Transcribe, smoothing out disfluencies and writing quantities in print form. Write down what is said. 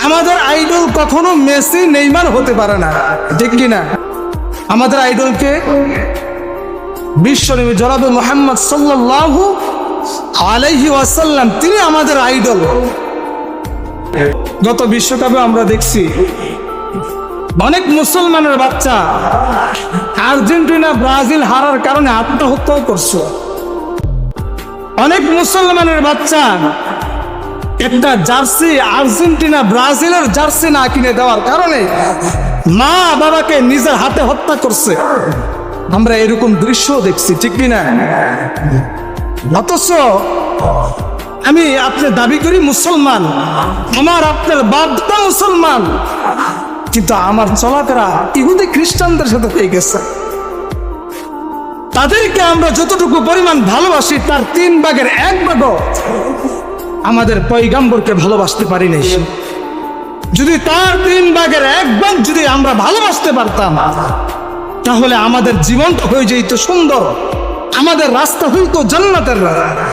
আমাদের আইডল কখনো Messi Neymar হতে পারে না, ঠিক কিনা? আমাদের আইডলকে বিশ্বনবী জনাবে মুহাম্মদ সাল্লাল্লাহু আলাইহি ওয়াসাল্লাম, তিনি আমাদের আইডল। গত বিশ্বকাপে আমরা দেখছি অনেক মুসলমানের বাচ্চা আর্জেন্টিনা ব্রাজিল হারার কারণে আত্মহত্যা করছে। অনেক মুসলমানের বাচ্চা একটা জার্সি, আর্জেন্টিনা ব্রাজিলের জার্সি না কিনে দেওয়ার কারণে মা বাবাকে নিজের হাতে হত্যা করছে। আমরা এরকম দৃশ্য দেখছি, ঠিক কিনা? অথচ আমি আপনি দাবি করি মুসলমান, আমার আপনার বাপটা মুসলমান, কিন্তু আমার চলাফেরা ইহুদি খ্রিস্টানদের সাথে হয়ে গেছে। তাদেরকে আমরা যতটুকু পরিমাণ ভালোবাসি তার 1/3 আমাদের পয়গম্বরকে ভালোবাসতে পারি নাই। যদি তার 1/3 যদি আমরা ভালোবাসতে পারতাম, তাহলে আমাদের জীবনটা হয়ে যেত সুন্দর, আমাদের রাস্তা হইতো জান্নাতের।